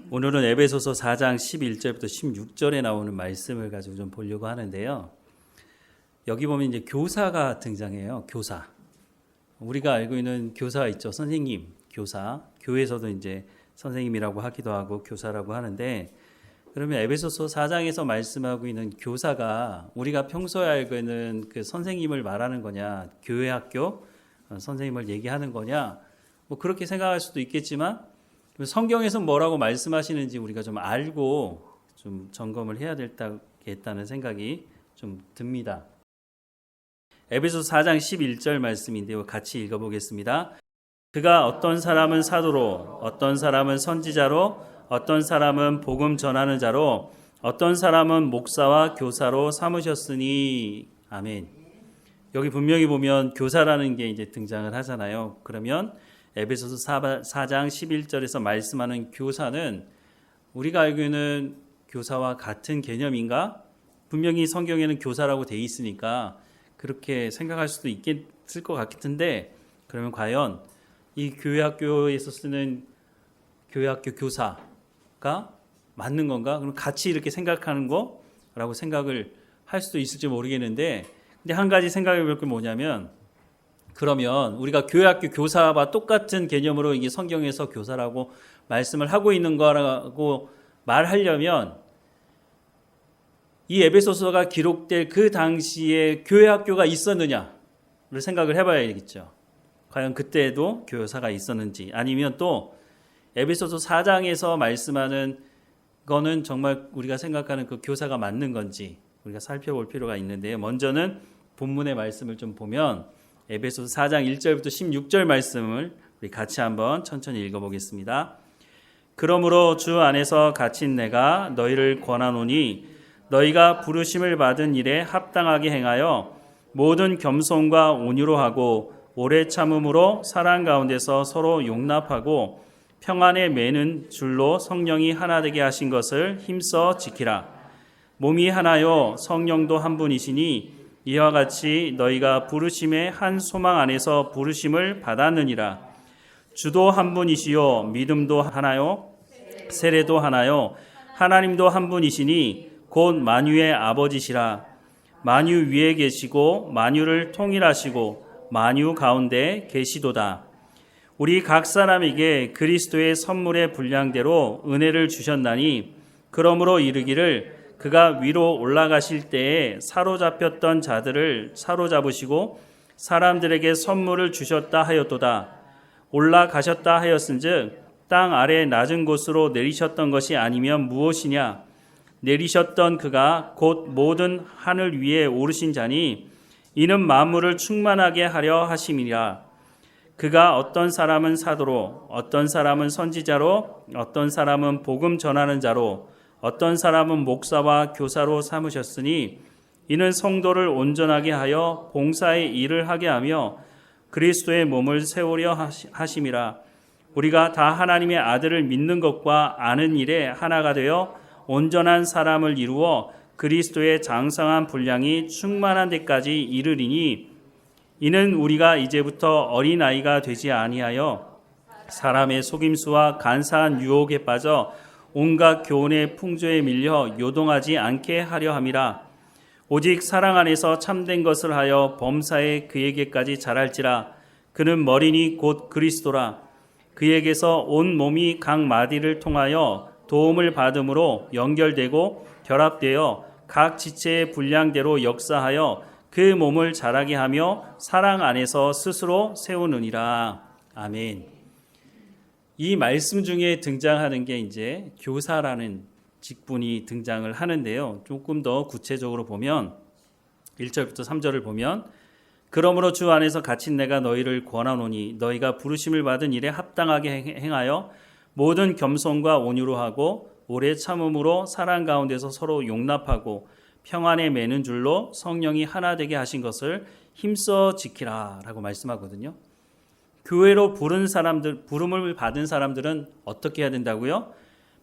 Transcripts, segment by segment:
오늘은 에베소서 4장 11절부터 16절에 나오는 말씀을 가지고 좀 보려고 하는데요. 여기 보면 이제 교사가 등장해요. 교사. 우리가 알고 있는 교사가 있죠. 선생님, 교사. 교회에서도 이제 선생님이라고 하기도 하고 교사라고 하는데, 그러면 에베소서 4장에서 말씀하고 있는 교사가 우리가 평소에 알고 있는 그 선생님을 말하는 거냐, 교회 학교 선생님을 얘기하는 거냐, 뭐 그렇게 생각할 수도 있겠지만 성경에서 뭐라고 말씀하시는지 우리가 좀 알고 좀 점검을 해야 되겠다는 생각이 좀 듭니다. 에베소서 4장 11절 말씀인데요. 같이 읽어보겠습니다. 그가 어떤 사람은 사도로, 어떤 사람은 선지자로, 어떤 사람은 복음 전하는 자로, 어떤 사람은 목사와 교사로 삼으셨으니. 아멘. 여기 분명히 보면 교사라는 게 이제 등장을 하잖아요. 그러면 에베소서 4장 11절에서 말씀하는 교사는 우리가 알고 있는 교사와 같은 개념인가? 분명히 성경에는 교사라고 돼 있으니까 그렇게 생각할 수도 있겠을 것 같은데, 그러면 과연 이 교회 학교에서 쓰는 교회 학교 교사가 맞는 건가? 그럼 같이 이렇게 생각하는 거라고 생각을 할 수도 있을지 모르겠는데, 근데 한 가지 생각해 볼 게 뭐냐면, 그러면 우리가 교회학교 교사와 똑같은 개념으로 이게 성경에서 교사라고 말씀을 하고 있는 거라고 말하려면 이 에베소서가 기록될 그 당시에 교회학교가 있었느냐를 생각을 해봐야 되겠죠. 과연 그때에도 교사가 있었는지, 아니면 또 에베소서 4장에서 말씀하는 거는 정말 우리가 생각하는 그 교사가 맞는 건지 우리가 살펴볼 필요가 있는데요. 먼저는 본문의 말씀을 좀 보면 에베소서 4장 1절부터 16절 말씀을 우리 같이 한번 천천히 읽어보겠습니다. 그러므로 주 안에서 갇힌 내가 너희를 권하노니 너희가 부르심을 받은 일에 합당하게 행하여 모든 겸손과 온유로 하고 오래 참음으로 사랑 가운데서 서로 용납하고 평안에 매는 줄로 성령이 하나 되게 하신 것을 힘써 지키라. 몸이 하나요 성령도 한 분이시니 이와 같이 너희가 부르심의 한 소망 안에서 부르심을 받았느니라. 주도 한 분이시요 믿음도 하나요 세례도 하나요 하나님도 한 분이시니 곧 만유의 아버지시라. 만유 위에 계시고 만유를 통일하시고 만유 가운데 계시도다. 우리 각 사람에게 그리스도의 선물의 분량대로 은혜를 주셨나니 그러므로 이르기를 그가 위로 올라가실 때에 사로잡혔던 자들을 사로잡으시고 사람들에게 선물을 주셨다 하였도다. 올라가셨다 하였은즉 땅 아래 낮은 곳으로 내리셨던 것이 아니면 무엇이냐? 내리셨던 그가 곧 모든 하늘 위에 오르신 자니 이는 만물을 충만하게 하려 하심이라. 그가 어떤 사람은 사도로, 어떤 사람은 선지자로, 어떤 사람은 복음 전하는 자로, 어떤 사람은 목사와 교사로 삼으셨으니 이는 성도를 온전하게 하여 봉사의 일을 하게 하며 그리스도의 몸을 세우려 하심이라. 우리가 다 하나님의 아들을 믿는 것과 아는 일에 하나가 되어 온전한 사람을 이루어 그리스도의 장성한 분량이 충만한 데까지 이르리니 이는 우리가 이제부터 어린아이가 되지 아니하여 사람의 속임수와 간사한 유혹에 빠져 온갖 교훈의 풍조에 밀려 요동하지 않게 하려 함이라. 오직 사랑 안에서 참된 것을 하여 범사에 그에게까지 자랄지라. 그는 머리니 곧 그리스도라. 그에게서 온 몸이 각 마디를 통하여 도움을 받음으로 연결되고 결합되어 각 지체의 분량대로 역사하여 그 몸을 자라게 하며 사랑 안에서 스스로 세우느니라. 아멘. 이 말씀 중에 등장하는 게 이제 교사라는 직분이 등장을 하는데요. 조금 더 구체적으로 보면 1절부터 3절을 보면 그러므로 주 안에서 갇힌 내가 너희를 권하노니 너희가 부르심을 받은 일에 합당하게 행하여 모든 겸손과 온유로 하고 오래 참음으로 사랑 가운데서 서로 용납하고 평안에 매는 줄로 성령이 하나 되게 하신 것을 힘써 지키라 라고 말씀하거든요. 교회로 부름을 받은 사람들은 어떻게 해야 된다고요?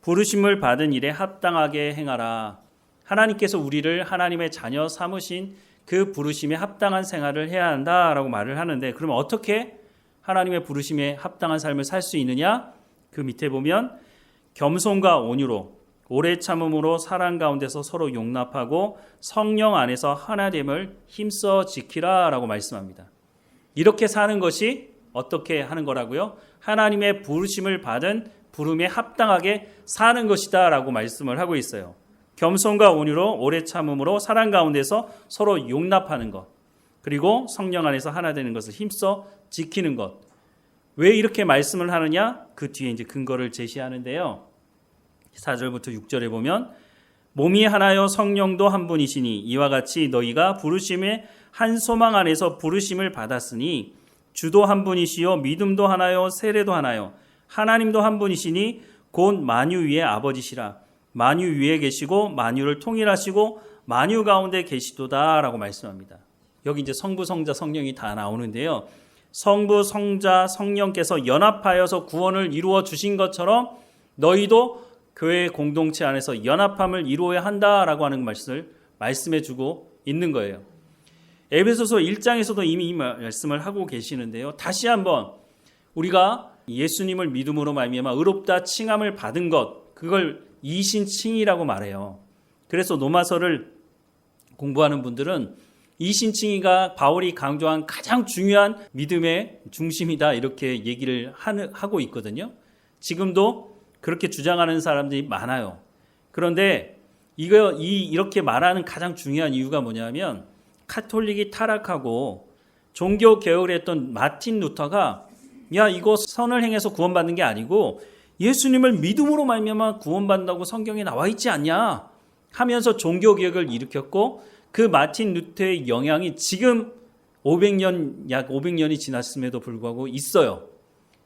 부르심을 받은 일에 합당하게 행하라. 하나님께서 우리를 하나님의 자녀 삼으신 그 부르심에 합당한 생활을 해야 한다라고 말을 하는데, 그러면 어떻게 하나님의 부르심에 합당한 삶을 살 수 있느냐? 그 밑에 보면 겸손과 온유로 오래 참음으로 사랑 가운데서 서로 용납하고 성령 안에서 하나됨을 힘써 지키라 라고 말씀합니다. 이렇게 사는 것이 어떻게 하는 거라고요? 하나님의 부르심을 받은 부름에 합당하게 사는 것이다 라고 말씀을 하고 있어요. 겸손과 온유로 오래 참음으로 사랑 가운데서 서로 용납하는 것, 그리고 성령 안에서 하나 되는 것을 힘써 지키는 것. 왜 이렇게 말씀을 하느냐? 그 뒤에 이제 근거를 제시하는데요. 4절부터 6절에 보면 몸이 하나요 성령도 한 분이시니 이와 같이 너희가 부르심의 한 소망 안에서 부르심을 받았으니 주도 한 분이시요 믿음도 하나요 세례도 하나요 하나님도 한 분이시니 곧 만유 위의 아버지시라. 만유 위에 계시고 만유를 통일하시고 만유 가운데 계시도다라고 말씀합니다. 여기 이제 성부, 성자, 성령이 다 나오는데요. 성부, 성자, 성령께서 연합하여서 구원을 이루어 주신 것처럼 너희도 교회 공동체 안에서 연합함을 이루어야 한다라고 하는 말씀을 말씀해 주고 있는 거예요. 에베소서 1장에서도 이미 이 말씀을 하고 계시는데요. 다시 한번 우리가 예수님을 믿음으로 말미암아 의롭다 칭함을 받은 것, 그걸 이신칭이라고 말해요. 그래서 로마서를 공부하는 분들은 이신칭이가 바울이 강조한 가장 중요한 믿음의 중심이다 이렇게 얘기를 하고 있거든요. 지금도 그렇게 주장하는 사람들이 많아요. 그런데 이렇게 말하는 가장 중요한 이유가 뭐냐면 카톨릭이 타락하고 종교 개혁을 했던 마틴 루터가 야 이거 선을 행해서 구원받는 게 아니고 예수님을 믿음으로 말미암아 구원받는다고 성경에 나와 있지 않냐 하면서 종교 개혁을 일으켰고 그 마틴 루터의 영향이 지금 약 500년이 지났음에도 불구하고 있어요.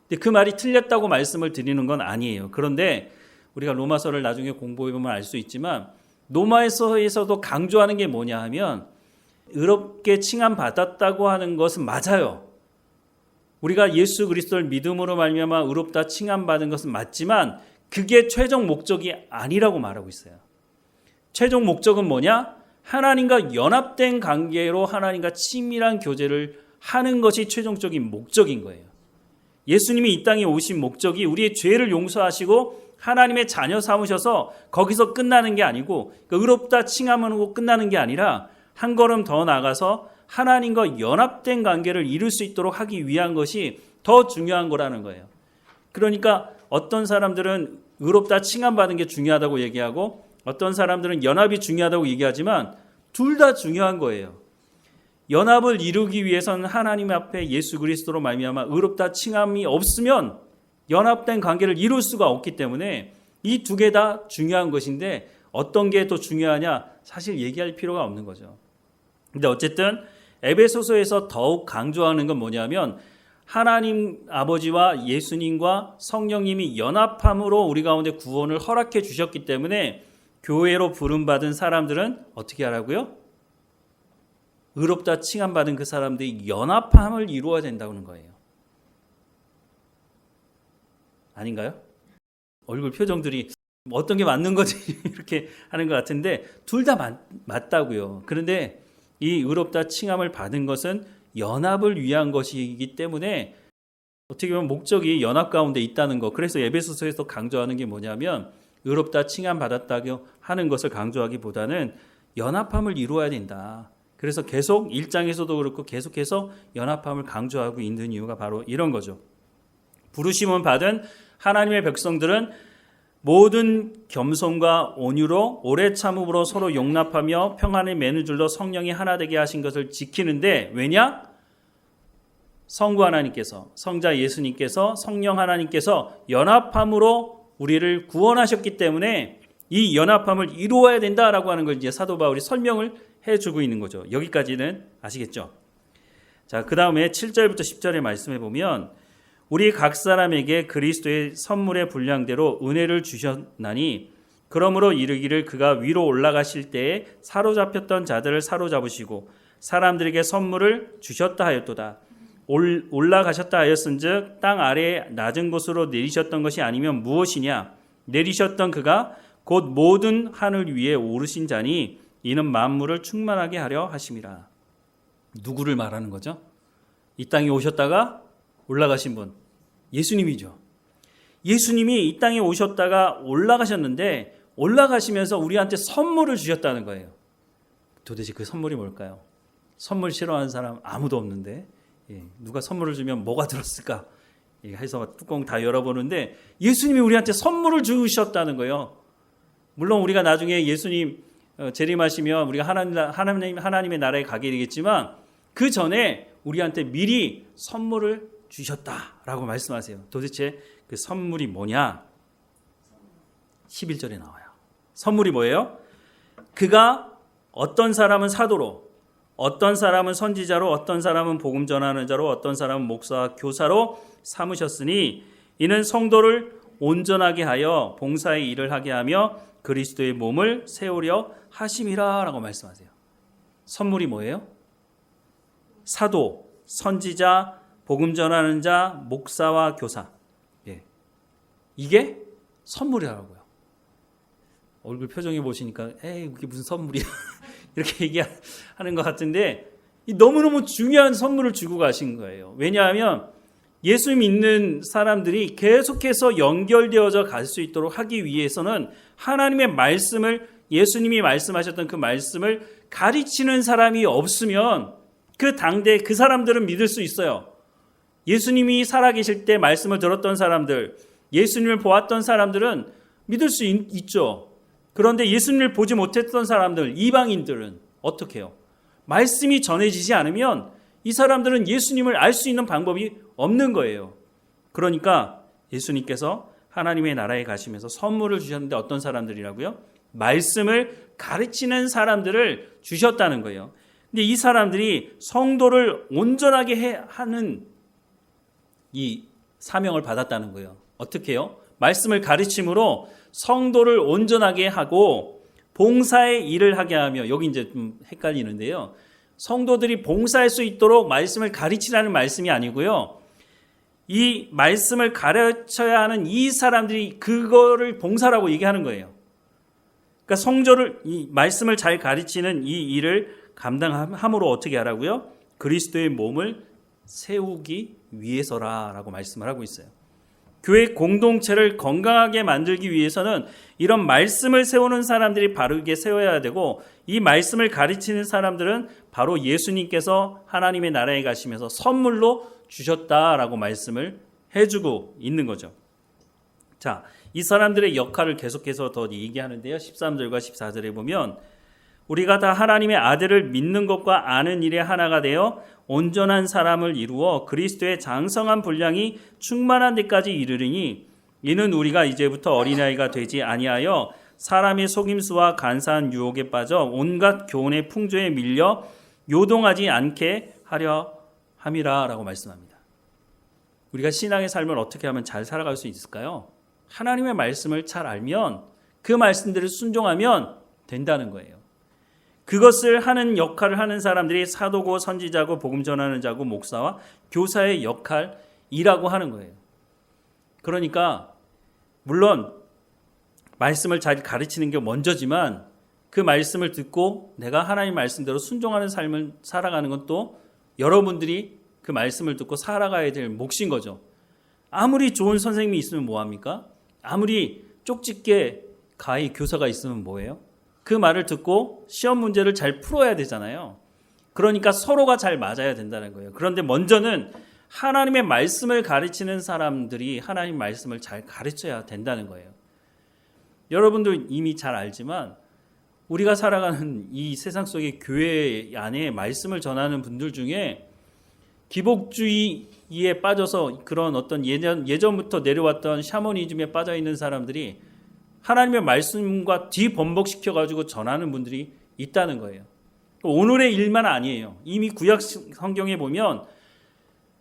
근데 그 말이 틀렸다고 말씀을 드리는 건 아니에요. 그런데 우리가 로마서를 나중에 공부해보면 알 수 있지만 로마서에서도 강조하는 게 뭐냐 하면 의롭게 칭함받았다고 하는 것은 맞아요. 우리가 예수 그리스도를 믿음으로 말미암아 의롭다 칭함받은 것은 맞지만 그게 최종 목적이 아니라고 말하고 있어요. 최종 목적은 뭐냐? 하나님과 연합된 관계로 하나님과 친밀한 교제를 하는 것이 최종적인 목적인 거예요. 예수님이 이 땅에 오신 목적이 우리의 죄를 용서하시고 하나님의 자녀 삼으셔서 거기서 끝나는 게 아니고 의롭다 칭함하고 끝나는 게 아니라 한 걸음 더 나가서 하나님과 연합된 관계를 이룰 수 있도록 하기 위한 것이 더 중요한 거라는 거예요. 그러니까 어떤 사람들은 의롭다 칭함받은 게 중요하다고 얘기하고 어떤 사람들은 연합이 중요하다고 얘기하지만 둘 다 중요한 거예요. 연합을 이루기 위해서는 하나님 앞에 예수 그리스도로 말미암아 의롭다 칭함이 없으면 연합된 관계를 이룰 수가 없기 때문에 이 두 개 다 중요한 것인데 어떤 게 더 중요하냐 사실 얘기할 필요가 없는 거죠. 근데 어쨌든 에베소서에서 더욱 강조하는 건 뭐냐면 하나님 아버지와 예수님과 성령님이 연합함으로 우리 가운데 구원을 허락해 주셨기 때문에 교회로 부름받은 사람들은 어떻게 하라고요? 의롭다 칭함받은 그 사람들이 연합함을 이루어야 된다는 거예요. 아닌가요? 얼굴 표정들이 어떤 게 맞는 거지 이렇게 하는 것 같은데 둘 다 맞다고요. 그런데 이 의롭다 칭함을 받은 것은 연합을 위한 것이기 때문에 어떻게 보면 목적이 연합 가운데 있다는 거. 그래서 에베소서에서 강조하는 게 뭐냐면 의롭다 칭함 받았다고 하는 것을 강조하기보다는 연합함을 이루어야 된다. 그래서 계속 1장에서도 그렇고 계속해서 연합함을 강조하고 있는 이유가 바로 이런 거죠. 부르심을 받은 하나님의 백성들은 모든 겸손과 온유로 오래 참음으로 서로 용납하며 평안을 매는 줄로 성령이 하나 되게 하신 것을 지키는데 왜냐? 성부 하나님께서 성자 예수님께서 성령 하나님께서 연합함으로 우리를 구원하셨기 때문에 이 연합함을 이루어야 된다라고 하는 걸 이제 사도 바울이 설명을 해주고 있는 거죠. 여기까지는 아시겠죠? 자, 그 다음에 7절부터 10절에 말씀해 보면 우리 각 사람에게 그리스도의 선물의 분량대로 은혜를 주셨나니 그러므로 이르기를 그가 위로 올라가실 때에 사로잡혔던 자들을 사로잡으시고 사람들에게 선물을 주셨다 하였도다. 올라가셨다 하였은즉 땅 아래에 낮은 곳으로 내리셨던 것이 아니면 무엇이냐? 내리셨던 그가 곧 모든 하늘 위에 오르신 자니 이는 만물을 충만하게 하려 하심이라. 누구를 말하는 거죠? 이 땅에 오셨다가 올라가신 분, 예수님이죠. 예수님이 이 땅에 오셨다가 올라가셨는데 올라가시면서 우리한테 선물을 주셨다는 거예요. 도대체 그 선물이 뭘까요? 선물 싫어하는 사람 아무도 없는데 누가 선물을 주면 뭐가 들었을까 해서 뚜껑 다 열어보는데 예수님이 우리한테 선물을 주셨다는 거예요. 물론 우리가 나중에 예수님 재림하시면 우리가 하나님의 나라에 가게 되겠지만 그 전에 우리한테 미리 선물을 주셨다라고 말씀하세요. 도대체 그 선물이 뭐냐? 11절에 나와요. 선물이 뭐예요? 그가 어떤 사람은 사도로, 어떤 사람은 선지자로, 어떤 사람은 복음 전하는 자로, 어떤 사람은 목사와 교사로 삼으셨으니 이는 성도를 온전하게 하여 봉사의 일을 하게 하며 그리스도의 몸을 세우려 하심이라 라고 말씀하세요. 선물이 뭐예요? 사도, 선지자, 복음 전하는 자, 목사와 교사. 이게 선물이라고요. 얼굴 표정해 보시니까 에이 그게 무슨 선물이야 이렇게 얘기하는 것 같은데 너무너무 중요한 선물을 주고 가신 거예요. 왜냐하면 예수 믿는 사람들이 계속해서 연결되어져 갈 수 있도록 하기 위해서는 하나님의 말씀을 예수님이 말씀하셨던 그 말씀을 가르치는 사람이 없으면 그 당대 그 사람들은 믿을 수 있어요. 예수님이 살아계실 때 말씀을 들었던 사람들, 예수님을 보았던 사람들은 믿을 수 있죠. 그런데 예수님을 보지 못했던 사람들, 이방인들은 어떻게 해요? 말씀이 전해지지 않으면 이 사람들은 예수님을 알 수 있는 방법이 없는 거예요. 그러니까 예수님께서 하나님의 나라에 가시면서 선물을 주셨는데 어떤 사람들이라고요? 말씀을 가르치는 사람들을 주셨다는 거예요. 근데 이 사람들이 성도를 온전하게 하는 이 사명을 받았다는 거예요. 어떻게 해요? 말씀을 가르침으로 성도를 온전하게 하고 봉사의 일을 하게 하며, 여기 이제 좀 헷갈리는데요. 성도들이 봉사할 수 있도록 말씀을 가르치라는 말씀이 아니고요. 이 말씀을 가르쳐야 하는 이 사람들이 그거를 봉사라고 얘기하는 거예요. 그러니까 성도를 이 말씀을 잘 가르치는 이 일을 감당함으로 어떻게 하라고요? 그리스도의 몸을 세우기 위해서라라고 말씀을 하고 있어요. 교회 공동체를 건강하게 만들기 위해서는 이런 말씀을 세우는 사람들이 바르게 세워야 되고, 이 말씀을 가르치는 사람들은 바로 예수님께서 하나님의 나라에 가시면서 선물로 주셨다라고 말씀을 해주고 있는 거죠. 자, 이 사람들의 역할을 계속해서 더 얘기하는데요. 13절과 14절에 보면 우리가 다 하나님의 아들을 믿는 것과 아는 일에 하나가 되어 온전한 사람을 이루어 그리스도의 장성한 분량이 충만한 데까지 이르리니 이는 우리가 이제부터 어린아이가 되지 아니하여 사람의 속임수와 간사한 유혹에 빠져 온갖 교훈의 풍조에 밀려 요동하지 않게 하려 함이라 라고 말씀합니다. 우리가 신앙의 삶을 어떻게 하면 잘 살아갈 수 있을까요? 하나님의 말씀을 잘 알면 그 말씀들을 순종하면 된다는 거예요. 그것을 하는 역할을 하는 사람들이 사도고 선지자고 복음 전하는 자고 목사와 교사의 역할이라고 하는 거예요. 그러니까 물론 말씀을 잘 가르치는 게 먼저지만 그 말씀을 듣고 내가 하나님 말씀대로 순종하는 삶을 살아가는 건 또 여러분들이 그 말씀을 듣고 살아가야 될 몫인 거죠. 아무리 좋은 선생님이 있으면 뭐합니까? 아무리 쪽집게 가히 교사가 있으면 뭐예요? 그 말을 듣고 시험 문제를 잘 풀어야 되잖아요. 그러니까 서로가 잘 맞아야 된다는 거예요. 그런데 먼저는 하나님의 말씀을 가르치는 사람들이 하나님 말씀을 잘 가르쳐야 된다는 거예요. 여러분도 이미 잘 알지만 우리가 살아가는 이 세상 속의 교회 안에 말씀을 전하는 분들 중에 기복주의에 빠져서 그런 어떤 예전부터 내려왔던 샤머니즘에 빠져 있는 사람들이 하나님의 말씀과 뒤범벅시켜가지고 전하는 분들이 있다는 거예요. 오늘의 일만 아니에요. 이미 구약 성경에 보면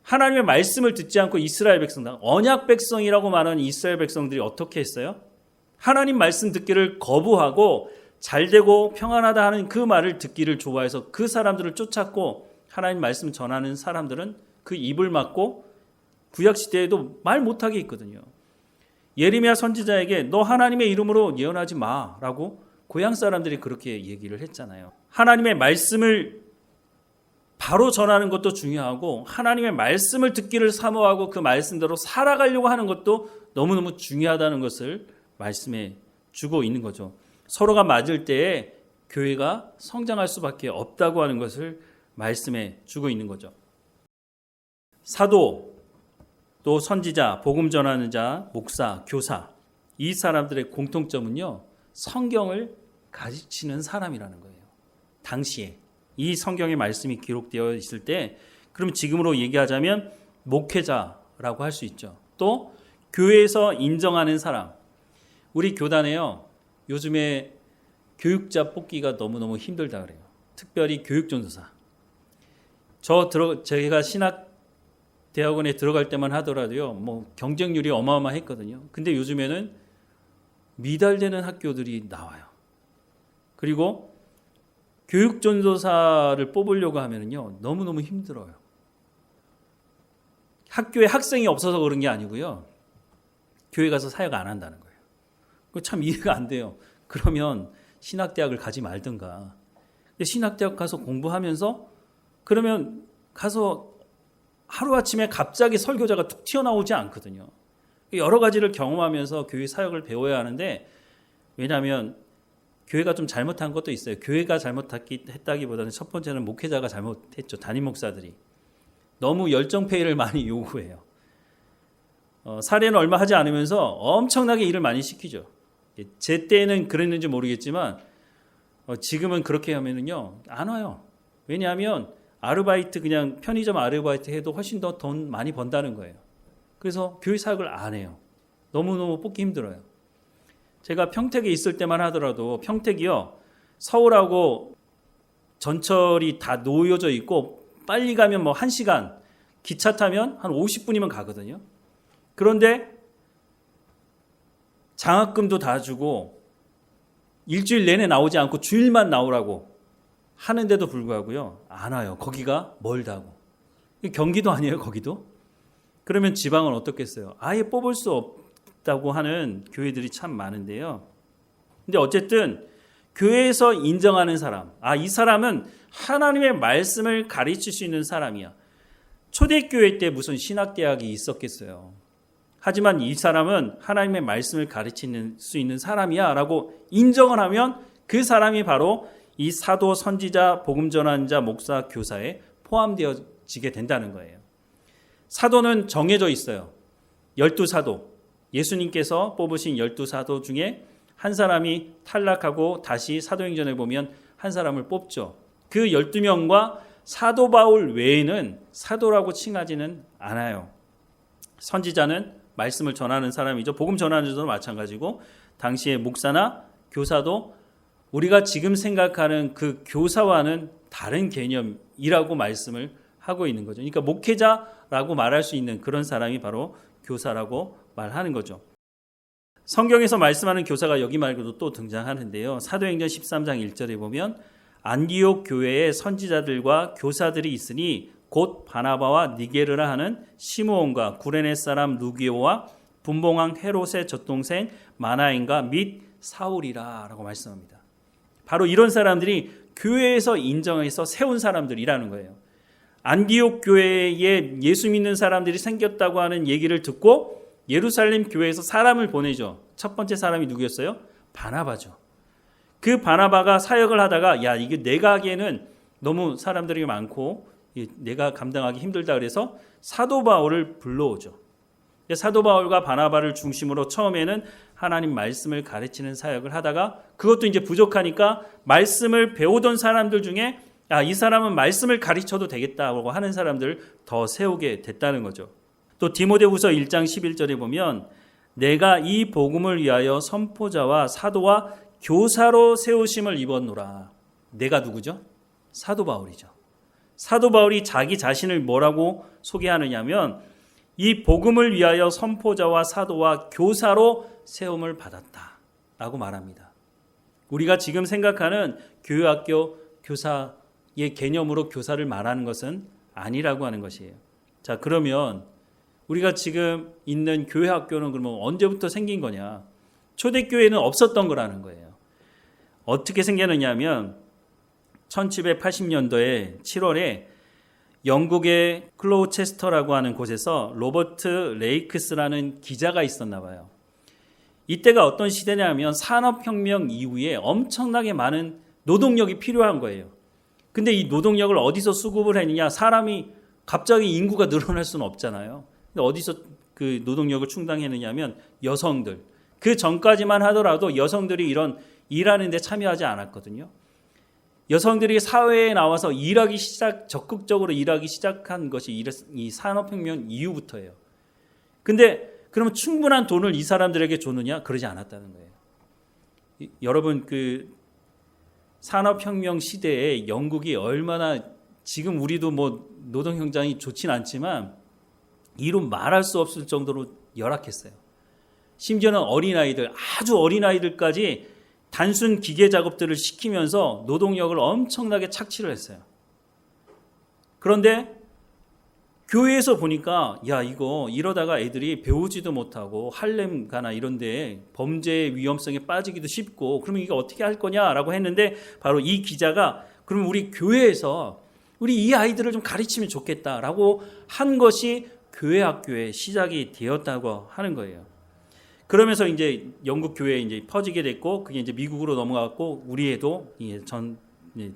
하나님의 말씀을 듣지 않고 이스라엘 백성들, 언약 백성이라고 말하는 이스라엘 백성들이 어떻게 했어요? 하나님 말씀 듣기를 거부하고 잘되고 평안하다 하는 그 말을 듣기를 좋아해서 그 사람들을 쫓았고, 하나님 말씀 전하는 사람들은 그 입을 막고 구약시대에도 말 못하게 있거든요. 예레미야 선지자에게 너 하나님의 이름으로 예언하지 마라고 고향 사람들이 그렇게 얘기를 했잖아요. 하나님의 말씀을 바로 전하는 것도 중요하고 하나님의 말씀을 듣기를 사모하고 그 말씀대로 살아가려고 하는 것도 너무너무 중요하다는 것을 말씀해 주고 있는 거죠. 서로가 맞을 때에 교회가 성장할 수밖에 없다고 하는 것을 말씀해 주고 있는 거죠. 사도, 또 선지자, 복음 전하는 자, 목사, 교사, 이 사람들의 공통점은요, 성경을 가르치는 사람이라는 거예요. 당시에 이 성경의 말씀이 기록되어 있을 때, 그럼 지금으로 얘기하자면 목회자라고 할 수 있죠. 또 교회에서 인정하는 사람. 우리 교단에요, 요즘에 교육자 뽑기가 너무너무 힘들다 그래요. 특별히 교육전도사. 제가 신학대학원에 들어갈 때만 하더라도요, 뭐 경쟁률이 어마어마했거든요. 근데 요즘에는 미달되는 학교들이 나와요. 그리고 교육전도사를 뽑으려고 하면요, 너무너무 힘들어요. 학교에 학생이 없어서 그런 게 아니고요, 교회 가서 사역 안 한다는 거예요. 그거 참 이해가 안 돼요. 그러면 신학대학을 가지 말든가. 신학대학 가서 공부하면서 그러면 가서 하루아침에 갑자기 설교자가 툭 튀어나오지 않거든요. 여러 가지를 경험하면서 교회 사역을 배워야 하는데, 왜냐하면 교회가 좀 잘못한 것도 있어요. 교회가 잘못했다기보다는 첫 번째는 목회자가 잘못했죠. 담임 목사들이. 너무 열정페이를 많이 요구해요. 사례는 얼마 하지 않으면서 엄청나게 일을 많이 시키죠. 제 때는 그랬는지 모르겠지만 지금은 그렇게 하면은요, 안 와요. 왜냐하면 아르바이트, 그냥 편의점 아르바이트 해도 훨씬 더 돈 많이 번다는 거예요. 그래서 교회 사역을 안 해요. 너무너무 뽑기 힘들어요. 제가 평택에 있을 때만 하더라도, 평택이요, 서울하고 전철이 다 놓여져 있고 빨리 가면 뭐 1시간, 기차 타면 한 50분이면 가거든요. 그런데 장학금도 다 주고 일주일 내내 나오지 않고 주일만 나오라고 하는데도 불구하고요, 안 와요. 거기가 멀다고. 경기도 아니에요, 거기도? 그러면 지방은 어떻겠어요? 아예 뽑을 수 없다고 하는 교회들이 참 많은데요. 근데 어쨌든 교회에서 인정하는 사람, 이 사람은 하나님의 말씀을 가르칠 수 있는 사람이야. 초대교회 때 무슨 신학대학이 있었겠어요. 하지만 이 사람은 하나님의 말씀을 가르칠 수 있는 사람이야 라고 인정을 하면 그 사람이 바로 이 사도, 선지자, 복음 전환자, 목사, 교사에 포함되어지게 된다는 거예요. 사도는 정해져 있어요. 12사도, 예수님께서 뽑으신 12사도 중에 한 사람이 탈락하고 다시 사도행전에 보면 한 사람을 뽑죠. 그 12명과 사도 바울 외에는 사도라고 칭하지는 않아요. 선지자는 말씀을 전하는 사람이죠. 복음 전하는 자도 마찬가지고, 당시의 목사나 교사도 우리가 지금 생각하는 그 교사와는 다른 개념이라고 말씀을 하고 있는 거죠. 그러니까 목회자라고 말할 수 있는 그런 사람이 바로 교사라고 말하는 거죠. 성경에서 말씀하는 교사가 여기 말고도 또 등장하는데요. 사도행전 13장 1절에 보면 안디옥 교회에 선지자들과 교사들이 있으니 곧 바나바와 니게르라 하는 시므온과 구레네 사람 루기오와 분봉왕 헤롯의 젖동생 마나엔과 및 사울이라 라고 말씀합니다. 바로 이런 사람들이 교회에서 인정해서 세운 사람들이라는 거예요. 안디옥 교회에 예수 믿는 사람들이 생겼다고 하는 얘기를 듣고 예루살렘 교회에서 사람을 보내죠. 첫 번째 사람이 누구였어요? 바나바죠. 그 바나바가 사역을 하다가 이게 내가 하기에는 너무 사람들이 많고 내가 감당하기 힘들다 그래서 사도 바울을 불러오죠. 사도 바울과 바나바를 중심으로 처음에는 하나님 말씀을 가르치는 사역을 하다가 그것도 이제 부족하니까 말씀을 배우던 사람들 중에 이 사람은 말씀을 가르쳐도 되겠다고 하는 사람들 더 세우게 됐다는 거죠. 또 디모데후서 1장 11절에 보면 내가 이 복음을 위하여 선포자와 사도와 교사로 세우심을 입었노라. 내가 누구죠? 사도 바울이죠. 사도 바울이 자기 자신을 뭐라고 소개하느냐면 이 복음을 위하여 선포자와 사도와 교사로 세움을 받았다라고 말합니다. 우리가 지금 생각하는 교회학교 교사의 개념으로 교사를 말하는 것은 아니라고 하는 것이에요. 자, 그러면 우리가 지금 있는 교회학교는 그러면 언제부터 생긴 거냐? 초대교회는 없었던 거라는 거예요. 어떻게 생겼느냐 하면 1780년도에 7월에 영국의 클로우체스터라고 하는 곳에서 로버트 레이크스라는 기자가 있었나 봐요. 이때가 어떤 시대냐면 산업혁명 이후에 엄청나게 많은 노동력이 필요한 거예요. 근데 이 노동력을 어디서 수급을 했느냐? 사람이 갑자기 인구가 늘어날 수는 없잖아요. 근데 어디서 그 노동력을 충당했느냐면 여성들. 그 전까지만 하더라도 여성들이 이런 일하는 데 참여하지 않았거든요. 여성들이 사회에 나와서 적극적으로 일하기 시작한 것이 이 산업혁명 이후부터예요. 근데 그러면 충분한 돈을 이 사람들에게 줬느냐? 그러지 않았다는 거예요. 여러분, 그 산업혁명 시대에 영국이 얼마나, 지금 우리도 뭐 노동 현장이 좋진 않지만 이루 말할 수 없을 정도로 열악했어요. 심지어는 어린아이들, 아주 어린아이들까지 단순 기계 작업들을 시키면서 노동력을 엄청나게 착취를 했어요. 그런데 교회에서 보니까 이거 이러다가 애들이 배우지도 못하고 할렘 가나 이런 데에 범죄의 위험성에 빠지기도 쉽고, 그러면 이거 어떻게 할 거냐라고 했는데, 바로 이 기자가 그럼 우리 교회에서 우리 이 아이들을 좀 가르치면 좋겠다라고 한 것이 교회 학교의 시작이 되었다고 하는 거예요. 그러면서 이제 영국 교회에 이제 퍼지게 됐고, 그게 이제 미국으로 넘어갔고, 우리에도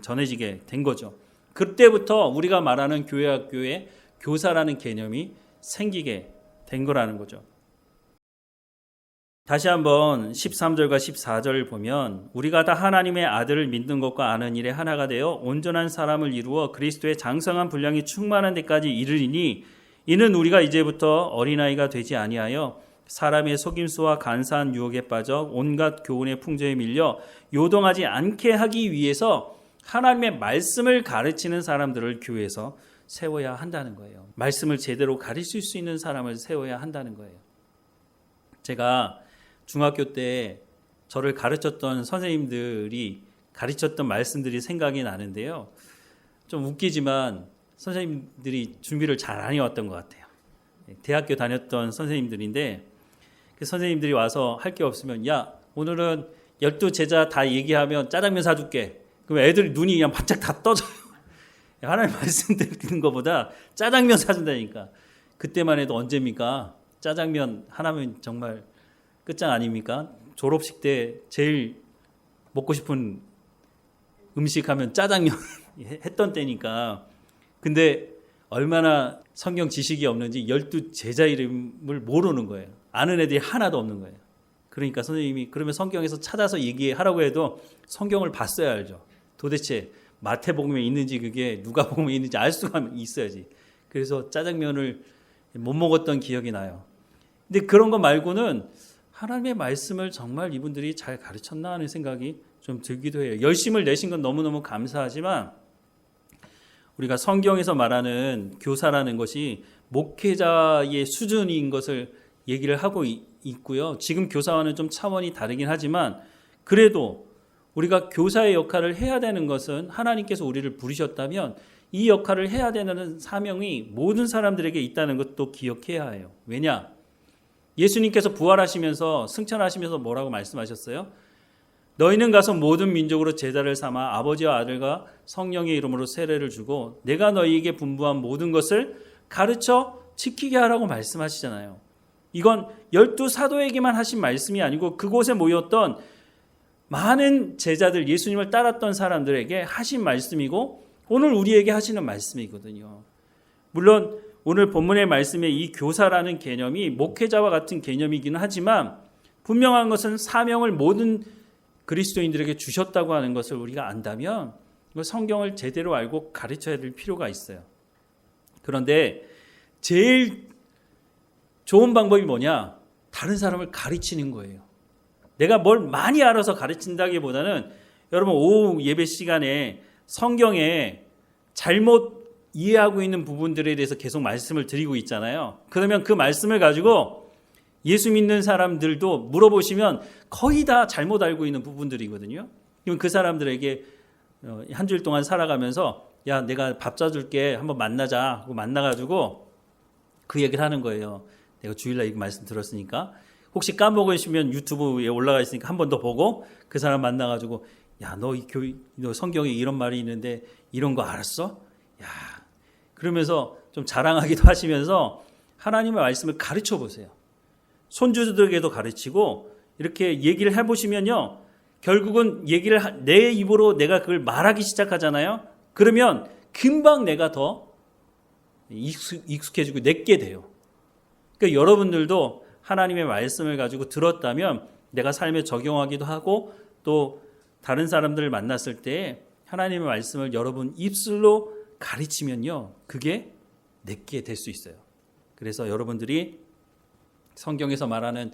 전해지게 된 거죠. 그때부터 우리가 말하는 교회 학교에 교사라는 개념이 생기게 된 거라는 거죠. 다시 한번 13절과 14절을 보면, 우리가 다 하나님의 아들을 믿는 것과 아는 일에 하나가 되어 온전한 사람을 이루어 그리스도의 장성한 분량이 충만한 데까지 이르리니, 이는 우리가 이제부터 어린아이가 되지 아니하여 사람의 속임수와 간사한 유혹에 빠져 온갖 교훈의 풍조에 밀려 요동하지 않게 하기 위해서 하나님의 말씀을 가르치는 사람들을 교회에서 세워야 한다는 거예요. 말씀을 제대로 가르칠 수 있는 사람을 세워야 한다는 거예요. 제가 중학교 때 저를 가르쳤던 선생님들이 가르쳤던 말씀들이 생각이 나는데요. 좀 웃기지만 선생님들이 준비를 잘 안 해왔던 것 같아요. 대학교 다녔던 선생님들인데, 그 선생님들이 와서 할 게 없으면, 오늘은 12제자 다 얘기하면 짜장면 사줄게. 그럼 애들 눈이 그냥 바짝 다 떠져요. 하나님 말씀 드리는 것보다 짜장면 사준다니까. 그때만 해도 언제입니까? 짜장면 하나면 정말 끝장 아닙니까? 졸업식 때 제일 먹고 싶은 음식 하면 짜장면 했던 때니까. 근데 얼마나 성경 지식이 없는지 12제자 이름을 모르는 거예요. 아는 애들이 하나도 없는 거예요. 그러니까 선생님이 그러면 성경에서 찾아서 얘기하라고 해도 성경을 봤어야 알죠. 도대체 마태복음에 있는지 그게 누가복음에 있는지 알 수가 있어야지. 그래서 짜장면을 못 먹었던 기억이 나요. 근데 그런 거 말고는 하나님의 말씀을 정말 이분들이 잘 가르쳤나 하는 생각이 좀 들기도 해요. 열심을 내신 건 너무너무 감사하지만, 우리가 성경에서 말하는 교사라는 것이 목회자의 수준인 것을 얘기를 하고 있고요. 지금 교사와는 좀 차원이 다르긴 하지만, 그래도 우리가 교사의 역할을 해야 되는 것은, 하나님께서 우리를 부르셨다면 이 역할을 해야 되는 사명이 모든 사람들에게 있다는 것도 기억해야 해요. 왜냐? 예수님께서 부활하시면서 승천하시면서 뭐라고 말씀하셨어요? 너희는 가서 모든 민족으로 제자를 삼아 아버지와 아들과 성령의 이름으로 세례를 주고 내가 너희에게 분부한 모든 것을 가르쳐 지키게 하라고 말씀하시잖아요. 이건 12사도에게만 하신 말씀이 아니고 그곳에 모였던 많은 제자들, 예수님을 따랐던 사람들에게 하신 말씀이고 오늘 우리에게 하시는 말씀이거든요. 물론 오늘 본문의 말씀에 이 교사라는 개념이 목회자와 같은 개념이기는 하지만, 분명한 것은 사명을 모든 그리스도인들에게 주셨다고 하는 것을 우리가 안다면 성경을 제대로 알고 가르쳐야 될 필요가 있어요. 그런데 제일 좋은 방법이 뭐냐? 다른 사람을 가르치는 거예요. 내가 뭘 많이 알아서 가르친다기보다는, 여러분 오후 예배 시간에 성경에 잘못 이해하고 있는 부분들에 대해서 계속 말씀을 드리고 있잖아요. 그러면 그 말씀을 가지고 예수 믿는 사람들도 물어보시면 거의 다 잘못 알고 있는 부분들이거든요. 그럼 그 사람들에게 한 주일 동안 살아가면서 야, 내가 밥 사줄게, 한번 만나자 하고 만나가지고 그 얘기를 하는 거예요. 내가 주일날 이 말씀 들었으니까 혹시 까먹으시면 유튜브에 올라가 있으니까 한 번 더 보고 그 사람 만나가지고 야, 너 성경에 이런 말이 있는데 이런 거 알았어? 야, 그러면서 좀 자랑하기도 하시면서 하나님의 말씀을 가르쳐 보세요. 손주들에게도 가르치고 이렇게 얘기를 해보시면요, 결국은 얘기를 내 입으로 내가 그걸 말하기 시작하잖아요. 그러면 금방 내가 더 익숙해지고 내게 돼요. 그러니까 여러분들도 하나님의 말씀을 가지고 들었다면 내가 삶에 적용하기도 하고 또 다른 사람들을 만났을 때 하나님의 말씀을 여러분 입술로 가르치면요, 그게 내게 될 수 있어요. 그래서 여러분들이 성경에서 말하는,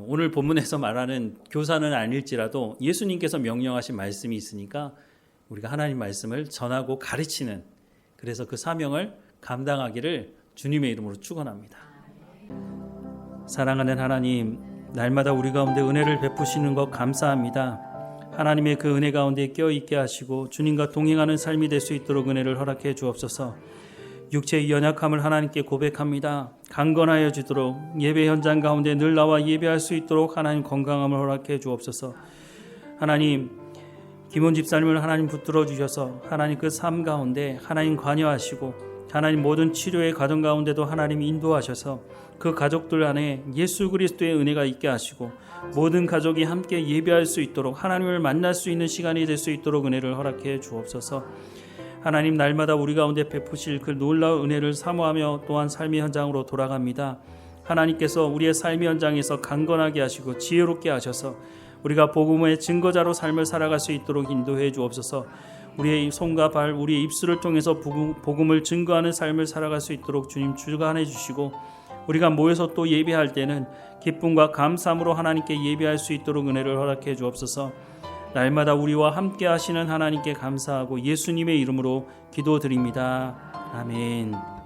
오늘 본문에서 말하는 교사는 아닐지라도 예수님께서 명령하신 말씀이 있으니까 우리가 하나님 말씀을 전하고 가르치는, 그래서 그 사명을 감당하기를 주님의 이름으로 축원합니다. 사랑하는 하나님, 날마다 우리 가운데 은혜를 베푸시는 것 감사합니다. 하나님의 그 은혜 가운데 껴있게 하시고 주님과 동행하는 삶이 될 수 있도록 은혜를 허락해 주옵소서. 육체의 연약함을 하나님께 고백합니다. 강건하여 주도록 예배 현장 가운데 늘 나와 예배할 수 있도록 하나님 건강함을 허락해 주옵소서. 하나님, 김원 집사님을 하나님 붙들어 주셔서 하나님 그 삶 가운데 하나님 관여하시고 하나님 모든 치료의 과정 가운데도 하나님 인도하셔서 그 가족들 안에 예수 그리스도의 은혜가 있게 하시고 모든 가족이 함께 예배할 수 있도록 하나님을 만날 수 있는 시간이 될 수 있도록 은혜를 허락해 주옵소서. 하나님, 날마다 우리 가운데 베푸실 그 놀라운 은혜를 사모하며 또한 삶의 현장으로 돌아갑니다. 하나님께서 우리의 삶의 현장에서 강건하게 하시고 지혜롭게 하셔서 우리가 복음의 증거자로 삶을 살아갈 수 있도록 인도해 주옵소서. 우리의 손과 발, 우리의 입술을 통해서 복음을 증거하는 삶을 살아갈 수 있도록 주님 주관해 주시고, 우리가 모여서 또 예배할 때는 기쁨과 감사함으로 하나님께 예배할 수 있도록 은혜를 허락해 주옵소서. 날마다 우리와 함께 하시는 하나님께 감사하고 예수님의 이름으로 기도드립니다. 아멘.